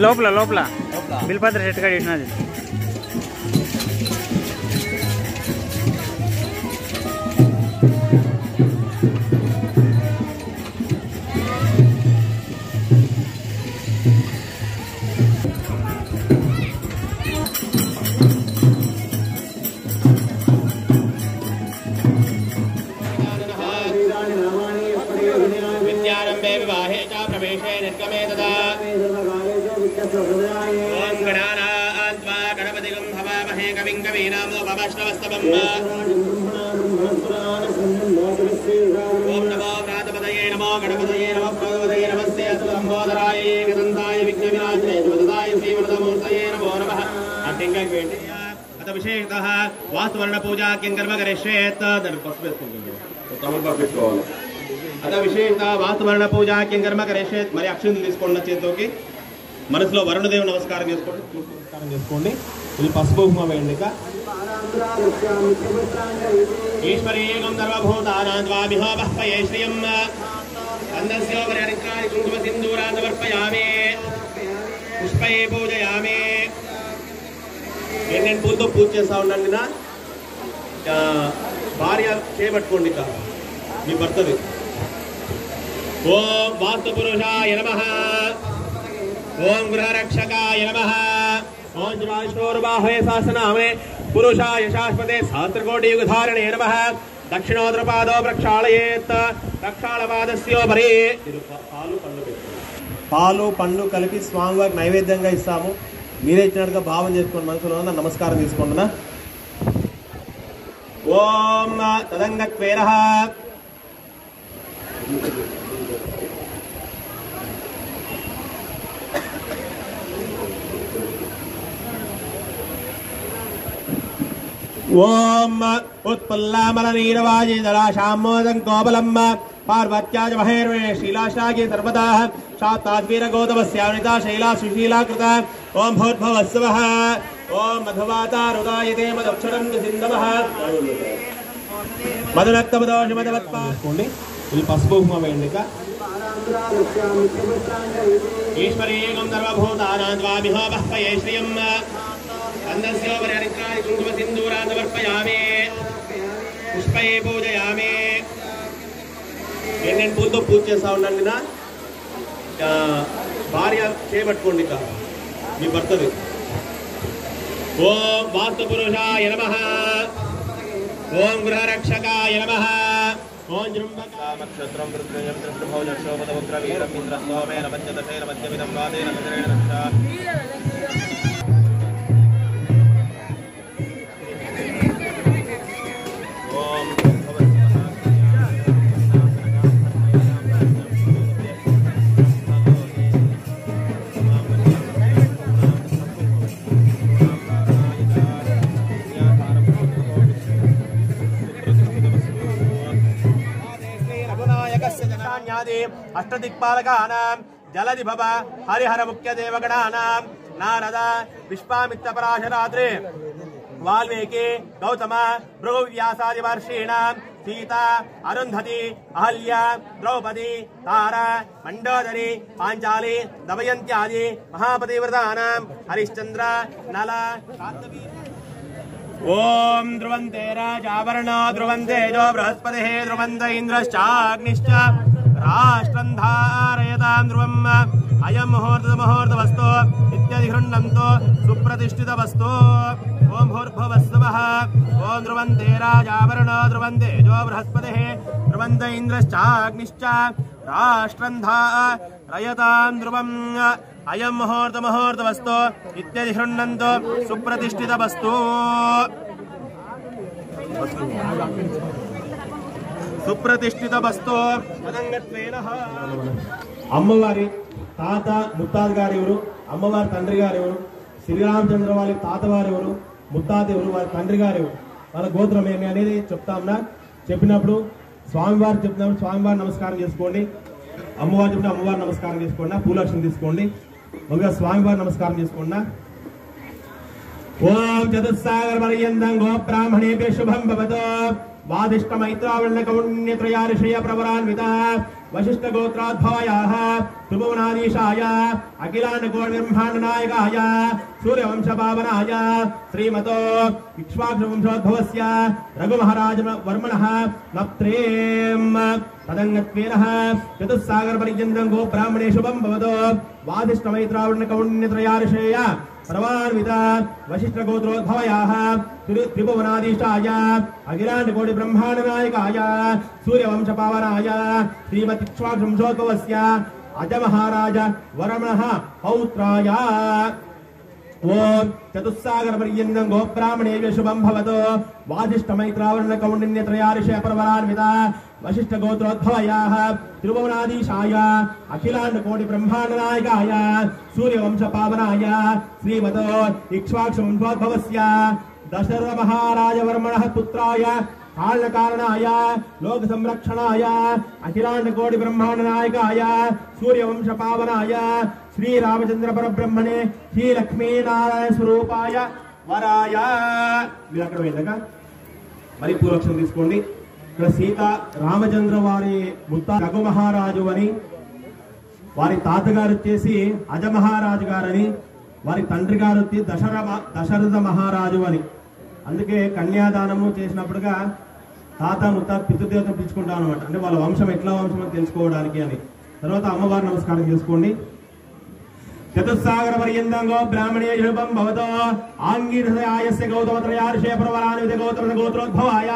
లోపల లోపల బిల్పత్ర చెట్టు కాడ ఇచ్చినది. విద్యారంభే వివాహే చ ప్రవేశే నిర్గమే తదా ఓం గణానాన్వా గణపతిగం హవామహే కవిం కవీనాముపమశ్రవస్తవం ఓం నమో వ్రాతపదయే నమో గణపతయే నమః భగవతయే నమస్తే అస్తంబోధరాయ ఏకదంతాయ విఘ్నవినాశనే సుపదాయ శ్రీవరదమూర్తయే నమో నమః. అర్థంగాకి వేండి అత విశేషతః వాస్తువర్ణ పూజా కిం కర్మ కరిష్యేత్. దాన్ని పసుపు వేసుకుంటుంది, తమలపాకు పెట్టుకోవాలి. అత విశేషత వాస్తువర్ణ పూజాక్యం కర్మ కరేషే. మరి అక్షంతలు తీసుకోండి చేతిలోకి. మనసులో వరుణదేవుని నమస్కారం చేసుకోండి. ఇది పసుపు కుంకుమ వేయండి. ఈశ్వరేకం సర్వభూతానాం త్వామిహో బహ్వయే శ్రియం అందస్యోపరి హరిద్రాణి కుంకుమ సింధూరాన్ సమర్పయామి. పుష్పే పూజయామి. నేను పూలతో పూజ చేస్తా ఉండండి. నా భార్య చేపట్టుకోండి ఇక మీ భర్తది. ఓం వాస్తు పురుషాయ నమః. ఓం గృహరక్షకాయ నమః. ఓం జ్వాష్ణోర్బాహవే శాసనామే పురుషాయ శాశ్వతే సహస్రకోటియుగధారణే నమః. దక్షిణోత్తరపాదో ప్రక్షాళయేత్. ప్రక్షాళపాదస్యోపరి పాలు పండ్లు కలిపి స్వామివారికి నైవేద్యంగా ఇస్తాము. మీరే ఇచ్చినట్టుగా భావం చేసుకోండి. మనసులో నమస్కారం తీసుకోండి. ఓం తదంగత్వేనః. ఓం ఉత్పల్లామలనీరవాజీదలాశామోదం కోబలం పార్వత్యాజ మహేర్వే శీలాశాగే సర్వదా శాతాద్వీర గౌతమస్యావనితా శైలా సుశీలాకృత. ఓం భూర్భువస్సువః. ఓం మధువాతారుదాయతే మదక్షరం సింధవః. మధునక్తమదోషమదవత్పాసుకోండి. ఇది పసుపు కుంకుమ వేయండి. ఈశ్వరేకం సర్వభూతానాం త్వామిహో బహ్వయే శ్రియం అందస్యోపరి హరిద్రాణి కుంకుమ సింధూరాన్ సమర్పయామి. పుష్పే పూజయామి. నేను పూలతో పూజ చేస్తా ఉండండి. నా భార్య చేపట్టుకోండి ఇక మీ భర్తది. ఓం వాస్తు పురుషాయ నమః. ఓం గృహరక్షకాయ నమః. ఓం జృంభకామక్షత్రం వృత్రయం దృష్టభౌజక్షోపదముద్ర వీరం ఇంద్రస్తోమేన మధ్యదశేన మధ్యమిదం వాదేన సజరేణ రక్ష. అష్టదిక్పాలకానాం జలది భవ హరిహర ముఖ్య దేవగణానాం నారద విశ్వామిత్ర పరాశరాద్రి వాల్మీకి గౌతమ భృగు వ్యాసాది మహర్షీణాం సీత అరుంధతి అహల్య ద్రౌపది తార మండోదరి పాంచాలి దమయంత్యాది మహాపతివ్రతానాం హరిశ్చంద్ర నల. ఓం ధ్రువంతే రాజావరణ ధ్రువంతే జో బృహస్పతి ధ్రువంత ఇంద్రశ్చాగ్నిశ్చ రాష్ట్రం ధారయతాం ధ్రువం. అయం ముహూర్తమస్తు ఇత్యధిగృహ్ణంతో సుప్రతిష్ఠిత వస్తు. ఓం భూర్భువస్సువః. ఓం ధ్రువంతే రాజావరణ ధ్రువంతే జో బృహస్పతి ధ్రువంత ఇంద్రశ్చాగ్నిశ్చ రాష్ట్రం ధారయతాం ధ్రువం. అయం ముహూర్తమస్తు ఇత్యధిగృహ్ణంతో సుప్రతిష్ఠిత వస్తు. సుప్రతిష్ఠిత వస్తు. అమ్మవారి తాత ముత్తాత గారు ఎవరు, అమ్మవారి తండ్రి గారు ఎవరు, శ్రీరామచంద్ర వారి తాత వారు ఎవరు, ముత్తాత ఎవరు, వారి తండ్రి గారు ఎవరు, వాళ్ళ గోత్రం ఏమి అనేది చెప్తాంనా. చెప్పినప్పుడు స్వామివారు చెప్పినప్పుడు స్వామివారి నమస్కారం చేసుకోండి. అమ్మవారు చెప్పిన అమ్మవారి నమస్కారం చేసుకోండి. పూలక్షం తీసుకోండి. ఒక స్వామివారి నమస్కారం చేసుకోండి. ఓం చతుస్సాగర పర్యంతం గో బ్రాహ్మణేభ్య శుభం భవతు. వాదిష్ట మైత్రావరణ కౌణ్యత్రయా ఋషయ ప్రవరాన్విత వశిష్ఠ గోత్రోద్భవయాః త్రిభువనాధీశాయ అఖిలాండ కోటి బ్రహ్మాండ నాయకాయ సూర్యవంశ పావనాయ శ్రీమతో ఇక్ష్వాకు వంశోద్భవస్య రఘు మహారాజ వర్మణః నప్త్రేం తదంగత్వేనః చతుస్సాగర పర్యంతం గో బ్రాహ్మణే శుభం భవతు. వాదిష్ట మైత్రావరణ కౌణ్యత్రయా ఋషయ ప్రవాన్విత వశిష్ఠ గోత్రోద్భవయాః త్రిభువనాధీశాయ అఖిలాండ కోటి బ్రహ్మాండ నాయకాయ సూర్యవంశ పావనాయ శ్రీమతి ఇక్ష్వాకు వంశోద్భవస్య అజ మహారాజ వరమణః పౌత్రాయ. ఓం చతుస్సాగర పర్యంతం గో బ్రాహ్మణేభ్య శుభం భవతు. వాదిష్ట మైత్రావరణ కౌండిన్యత్రయా ఋషయ పరవరాన్విత వశిష్ఠ గోత్రోద్భవయాః త్రిభువనాధీశాయ అఖిలాండ కోటి బ్రహ్మాండ నాయకాయ సూర్యవంశ పావనాయ శ్రీమతో ఇక్ష్వాకు వంశోద్భవస్య దశరథ మహారాజ వర్మణః పుత్రాయ कालकारणाय लोक संरक्षणाय अखिलांड कोटि ब्रह्मांड नायकाय सूर्यवंश पावनाय श्री रामचंद्र परब्रह्मणे श्री लक्ष्मी नारायण स्वरूपाय वराय మీరు అక్కడ వెళ్ళగా మరి పూలక్షం తీసుకోండి. ఇక్కడ సీత రామచంద్ర వారి ముత్త రఘు మహారాజు అని, వారి తాతగారు వచ్చేసి అజ మహారాజు గారని, వారి తండ్రి గారు వచ్చి దశరథ మహారాజు అని. అందుకే కన్యాదానము చేసినప్పుడుగా తాత ముత్త పితృదేవతను పిలుచుకుంటాం అనమాట. అంటే వాళ్ళ వంశం ఎట్లా వంశం అని తెలుసుకోవడానికి అని. తర్వాత అమ్మవారి నమస్కారం చేసుకోండి. చతుస్సాగర పర్యంతంగో బ్రాహ్మణే శుభం భవతో ఆంగీరసయాయస్య గౌతమత్రయార్షే ప్రవరానివిద గౌతమ గోత్రోద్భవాయ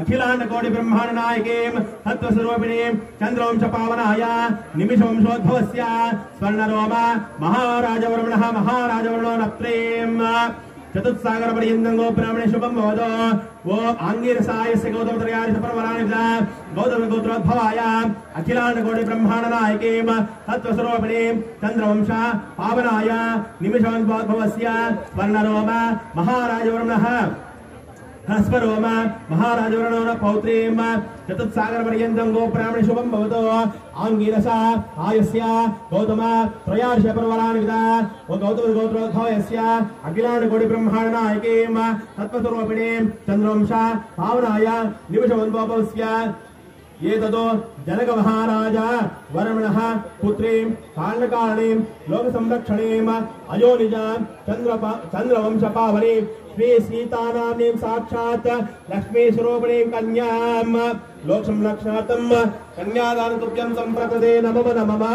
అఖిలాండ కోటి బ్రహ్మాండ నాయకీం తత్వస్వరూపిణీం చంద్రవంశ పావనాయ నిమిషవంశోద్భవస్య స్వర్ణరోమ మహారాజవర్మణః మహారాజవర్ణో నప్త్రేం చతుస్సాగర పర్యంతంగో బ్రాహ్మణే శుభం భవతో ఓం ఆంగీరసాయస్య గౌతమత్రయార్షే ప్రవరానివిద గౌతమ గోత్రోద్భవాయ అఖిలాండ కోటి బ్రహ్మాండ నాయకీం తత్వస్వరూపిణీం చంద్రవంశ పావనాయ నిమిషోద్భవస్య స్వర్ణరోమ మహారాజవర్మణః హస్వరోమ మహారాజవర్ణో పౌత్రీం చతుస్సాగర పర్యంతం గో బ్రాహ్మణ శుభం భవతో ఆంగీరస ఆయస్య గౌతమ త్రయార్ష పర్వరానివిద ఓ గౌతమ గోత్రోద్భవస్య అఖిలాండ కోటి బ్రహ్మాండ నాయకీం తత్వస్వరూపిణీం చంద్రవంశ పావనాయ నిమిషోద్భవస్య ఏతదో జనక మహారాజ వర్మణః పుత్రీం కాండకారణీం లోక సంరక్షణీం అయోనిజ చంద్రవంశ పావనీం శ్రీ సీతానామీం సాక్షాత్ లక్ష్మీ స్వరూపిణీం కన్యాం లోక సంరక్షణార్థం కన్యాదాన తుభ్యం సంప్రతదే నమః నమః.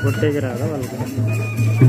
కొట్టేకి రాదా వాళ్ళకి.